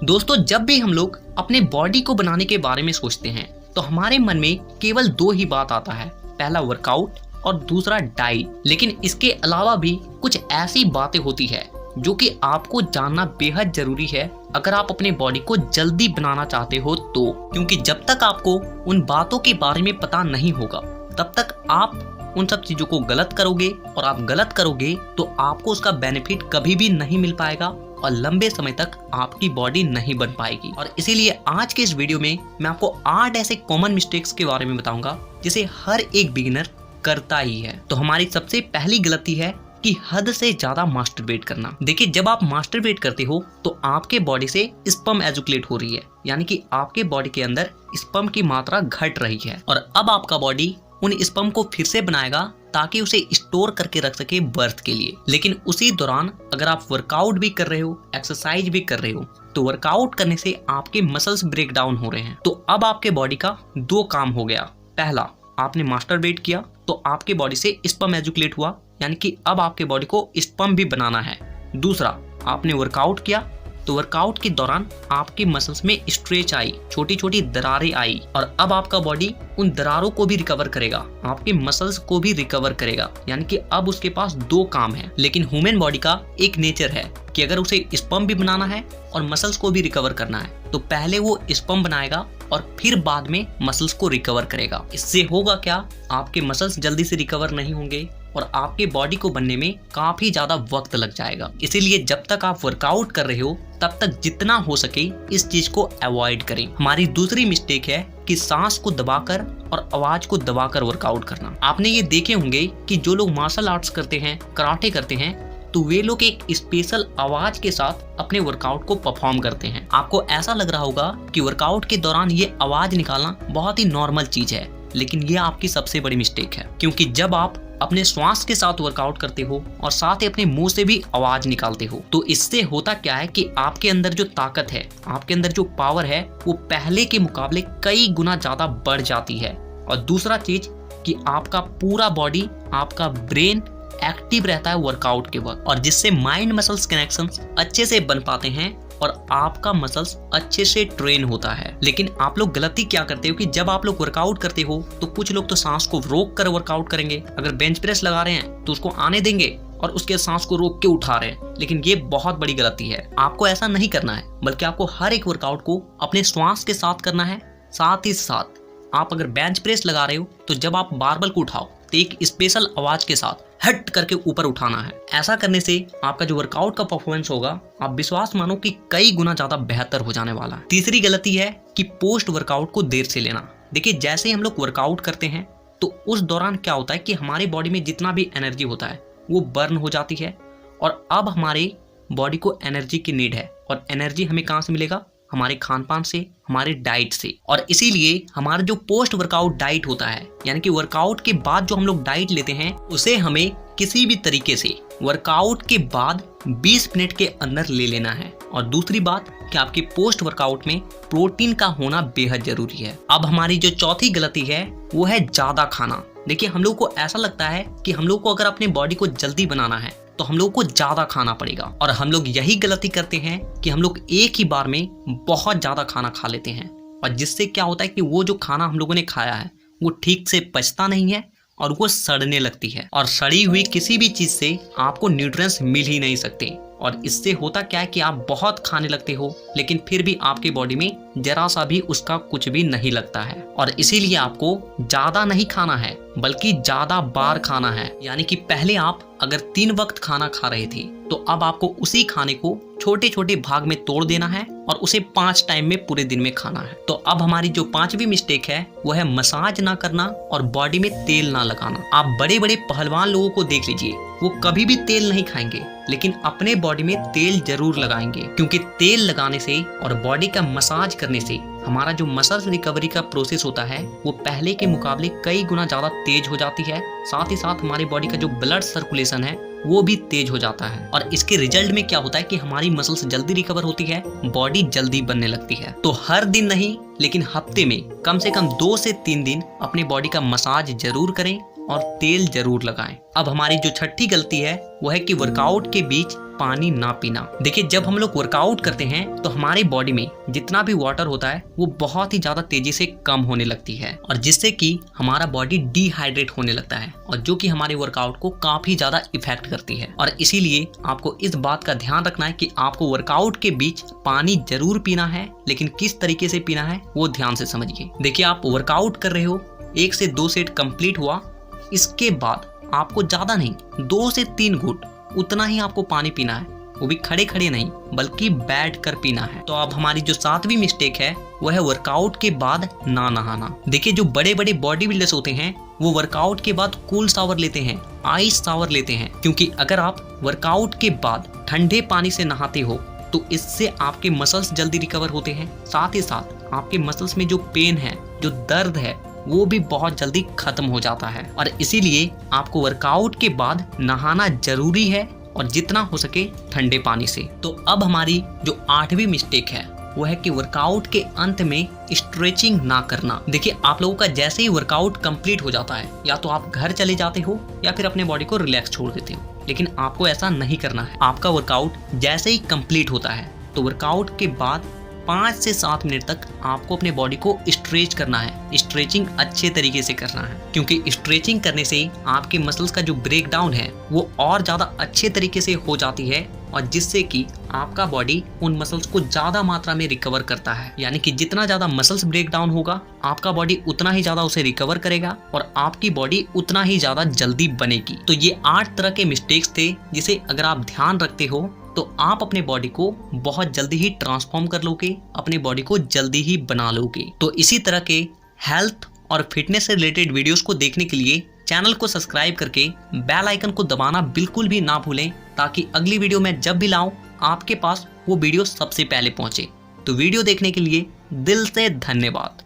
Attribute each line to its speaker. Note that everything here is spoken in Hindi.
Speaker 1: दोस्तों, जब भी हम लोग अपने बॉडी को बनाने के बारे में सोचते हैं तो हमारे मन में केवल दो ही बात आता है, पहला वर्कआउट और दूसरा डाइट। लेकिन इसके अलावा भी कुछ ऐसी बातें होती है जो कि आपको जानना बेहद जरूरी है अगर आप अपने बॉडी को जल्दी बनाना चाहते हो तो। क्योंकि जब तक आपको उन बातों के बारे में पता नहीं होगा तब तक आप उन सब चीजों को गलत करोगे, और आप गलत करोगे तो आपको उसका बेनिफिट कभी भी नहीं मिल पाएगा और लंबे समय तक आपकी बॉडी नहीं बन पाएगी। और इसीलिए आज के इस वीडियो में मैं आपको 8 ऐसे कॉमन मिस्टेक्स के बारे में बताऊंगा जिसे हर एक बिगिनर करता ही है। तो हमारी सबसे पहली गलती है कि हद से ज्यादा मास्टरबेट करना। देखिए, जब आप मास्टरबेट करते हो तो आपके बॉडी से स्पर्म एजुकेट हो रही है, यानी कि आपके बॉडी के अंदर स्पर्म की मात्रा घट रही है, और अब आपका बॉडी उन स्पर्म को फिर से बनाएगा ताकि उसे स्टोर करके रख सके बर्थ के लिए। लेकिन उसी दौरान अगर आप वर्कआउट भी कर रहे हो, एक्सरसाइज भी कर रहे हो, तो वर्कआउट करने से आपके मसल्स ब्रेक डाउन हो रहे हैं। तो अब आपके बॉडी का दो काम हो गया। पहला, आपने मास्टरबेट किया तो आपके बॉडी से स्पर्म एजुकेट हुआ, यानी कि अब आपके बॉडी को स्पर्म भी बनाना है। दूसरा, आपने वर्कआउट किया तो वर्कआउट के दौरान आपके मसल्स में स्ट्रेच आई, छोटी छोटी दरारें आई, और अब आपका बॉडी उन दरारों को भी रिकवर करेगा, आपके मसल्स को भी रिकवर करेगा। यानी कि अब उसके पास दो काम है। लेकिन ह्यूमन बॉडी का एक नेचर है कि अगर उसे स्पर्म भी बनाना है और मसल्स को भी रिकवर करना है तो पहले वो स्पर्म बनाएगा और फिर बाद में मसल्स को रिकवर करेगा। इससे होगा क्या, आपके मसल्स जल्दी से रिकवर नहीं होंगे और आपके बॉडी को बनने में काफी ज्यादा वक्त लग जाएगा। इसीलिए जब तक आप वर्कआउट कर रहे हो तब तक जितना हो सके इस चीज को अवॉइड करें। हमारी दूसरी मिस्टेक है कि सांस को दबाकर और आवाज को दबाकर वर्कआउट करना। आपने ये देखे होंगे कि जो लोग मार्शल आर्ट्स करते हैं, कराटे करते हैं, तो वे लोग एक स्पेशल आवाज के साथ अपने वर्कआउट को परफॉर्म करते हैं। आपको ऐसा लग रहा होगा कि वर्कआउट के दौरान ये आवाज निकालना बहुत ही नॉर्मल चीज है, लेकिन ये आपकी सबसे बड़ी मिस्टेक है। क्योंकि जब आप अपने श्वास के साथ वर्कआउट करते हो और साथ ही अपने मुंह से भी आवाज निकालते हो तो इससे होता क्या है कि आपके अंदर जो ताकत है, आपके अंदर जो पावर है, वो पहले के मुकाबले कई गुना ज्यादा बढ़ जाती है। और दूसरा चीज कि आपका पूरा बॉडी, आपका ब्रेन एक्टिव रहता है वर्कआउट के वक्त, और जिससे माइंड मसल्स कनेक्शंस अच्छे से बन पाते हैं और आपका मसल्स अच्छे से ट्रेन होता है। लेकिन आप लोग गलती क्या करते हो कि जब आप लोग वर्कआउट करते हो तो कुछ लोग तो सांस को रोक कर वर्कआउट करेंगे। अगर बेंच प्रेस लगा रहे हैं तो उसको आने देंगे और उसके सांस को रोक के उठा रहे हैं, लेकिन ये बहुत बड़ी गलती है। आपको ऐसा नहीं करना है, बल्कि आपको हर एक वर्कआउट को अपने श्वास के साथ करना है। साथ ही साथ आप अगर बेंच प्रेस लगा रहे हो तो जब आप बारबल को उठाओ तो एक स्पेशल आवाज के साथ हट करके ऊपर उठाना है। ऐसा करने से आपका जो वर्कआउट का परफॉर्मेंस होगा, आप विश्वास मानो कि कई गुना ज्यादा बेहतर हो जाने वाला है। तीसरी गलती है कि पोस्ट वर्कआउट को देर से लेना। देखिए, जैसे हम लोग वर्कआउट करते हैं तो उस दौरान क्या होता है कि हमारी बॉडी में जितना भी एनर्जी होता है वो बर्न हो जाती है, और अब हमारे बॉडी को एनर्जी की नीड है। और एनर्जी हमें कहाँ से मिलेगा? हमारे खान पान से, हमारे डाइट से। और इसीलिए हमारा जो पोस्ट वर्कआउट डाइट होता है, यानी कि वर्कआउट के बाद जो हम लोग डाइट लेते हैं, उसे हमें किसी भी तरीके से वर्कआउट के बाद 20 मिनट के अंदर ले लेना है। और दूसरी बात कि आपके पोस्ट वर्कआउट में प्रोटीन का होना बेहद जरूरी है। अब हमारी जो चौथी गलती है वो है ज्यादा खाना। देखिए, हम लोग को ऐसा लगता है कि हम लोग को अगर अपने बॉडी को जल्दी बनाना है तो हम लोग को ज्यादा खाना पड़ेगा, और हम लोग यही गलती करते हैं कि हम लोग एक ही बार में बहुत ज्यादा खाना खा लेते हैं, और जिससे क्या होता है कि वो जो खाना हम लोगों ने खाया है वो ठीक से पचता नहीं है और वो सड़ने लगती है, और सड़ी हुई किसी भी चीज से आपको न्यूट्रिएंट्स मिल ही नहीं सकते। और इससे होता क्या है कि आप बहुत खाने लगते हो लेकिन फिर भी आपकी बॉडी में जरा सा भी उसका कुछ भी नहीं लगता है। और इसीलिए आपको ज्यादा नहीं खाना है बल्कि ज्यादा बार खाना है। यानी कि पहले आप अगर 3 वक्त खाना खा रहे थे तो अब आपको उसी खाने को छोटे छोटे भाग में तोड़ देना है और उसे 5 टाइम में पूरे दिन में खाना है। तो अब हमारी जो 5वीं मिस्टेक है वो है मसाज ना करना और बॉडी में तेल ना लगाना। आप बड़े बड़े पहलवान लोगों को देख लीजिए, वो कभी भी तेल नहीं खाएंगे लेकिन अपने बॉडी में तेल जरूर लगाएंगे, क्योंकि तेल लगाने से और बॉडी का मसाज करने से हमारा जो मसल्स रिकवरी का प्रोसेस होता है वो पहले के मुकाबले कई गुना ज्यादा तेज हो जाती है। साथ ही साथ हमारी बॉडी का जो ब्लड सर्कुलेशन है वो भी तेज हो जाता है, और इसके रिजल्ट में क्या होता है कि हमारी मसल्स जल्दी रिकवर होती है, बॉडी जल्दी बनने लगती है। तो हर दिन नहीं लेकिन हफ्ते में कम से कम 2 से 3 दिन अपने बॉडी का मसाज जरूर करें और तेल जरूर लगाएं। अब हमारी जो छठी गलती है वो है कि वर्कआउट के बीच पानी ना पीना। देखिए, जब हम लोग वर्कआउट करते हैं तो हमारी बॉडी में जितना भी वाटर होता है वो बहुत ही ज्यादा तेजी से कम होने लगती है, और जिससे कि हमारा बॉडी डिहाइड्रेट होने लगता है, और जो कि हमारे वर्कआउट को काफी ज्यादा इफेक्ट करती है। और इसीलिए आपको इस बात का ध्यान रखना है कि आपको वर्कआउट के बीच पानी जरूर पीना है, लेकिन किस तरीके से पीना है वो ध्यान से समझिए। देखिए, आप वर्कआउट कर रहे हो, 1 से 2 सेट कंप्लीट हुआ, इसके बाद आपको ज्यादा नहीं 2 से 3 घूंट उतना ही आपको पानी पीना है, वो भी खड़े खड़े नहीं बल्कि बैठ कर पीना है। तो अब हमारी जो 7वीं मिस्टेक है वो है वर्कआउट के बाद ना नहाना। देखिए, जो बड़े बड़े बॉडी बिल्डर्स होते हैं वो वर्कआउट के बाद कूल शावर लेते हैं, आइस शावर लेते हैं, क्योंकि अगर आप वर्कआउट के बाद ठंडे पानी से नहाते हो तो इससे आपके मसल्स जल्दी रिकवर होते हैं, साथ ही साथ आपके मसल्स में जो पेन है, जो दर्द है, वो भी बहुत जल्दी खत्म हो जाता है। और इसीलिए आपको वर्कआउट के बाद नहाना जरूरी है, और जितना हो सके ठंडे पानी से। तो अब हमारी जो 8वीं मिस्टेक है वो है कि वर्कआउट के अंत में स्ट्रेचिंग ना करना। देखिए, आप लोगों का जैसे ही वर्कआउट कंप्लीट हो जाता है, या तो आप घर चले जाते हो या फिर अपने बॉडी को रिलैक्स छोड़ देते हो, लेकिन आपको ऐसा नहीं करना है। आपका वर्कआउट जैसे ही कंप्लीट होता है तो वर्कआउट के बाद 5 से 7 मिनट तक आपको अपने बॉडी को स्ट्रेच करना है। स्ट्रेचिंग अच्छे तरीके से करना है, क्योंकि स्ट्रेचिंग करने से आपके मसल्स का जो ब्रेक डाउन है वो और ज़्यादा अच्छे तरीके से हो जाती है, और जिससे कि आपका बॉडी उन मसल्स को ज़्यादा मात्रा में रिकवर करता है। यानी कि जितना ज़्यादा मसल्स ब्रेक डाउन होगा, आपका बॉडी उतना ही ज़्यादा उसे रिकवर करेगा, और आपकी बॉडी उतना ही ज़्यादा जल्दी बनेगी। तो ये 8 तरह के मिस्टेक्स थे जिसे अगर आप ध्यान रखते हो तो आप अपने बॉडी को बहुत जल्दी ही ट्रांसफॉर्म कर लोगे, अपनी बॉडी को जल्दी ही बना लोगे। तो इसी तरह के हेल्थ और फिटनेस से रिलेटेड वीडियोस को देखने के लिए चैनल को सब्सक्राइब करके बेल आइकन को दबाना बिल्कुल भी ना भूलें, ताकि अगली वीडियो मैं जब भी लाऊं आपके पास वो वीडियो सबसे पहले पहुंचे। तो वीडियो देखने के लिए दिल से धन्यवाद।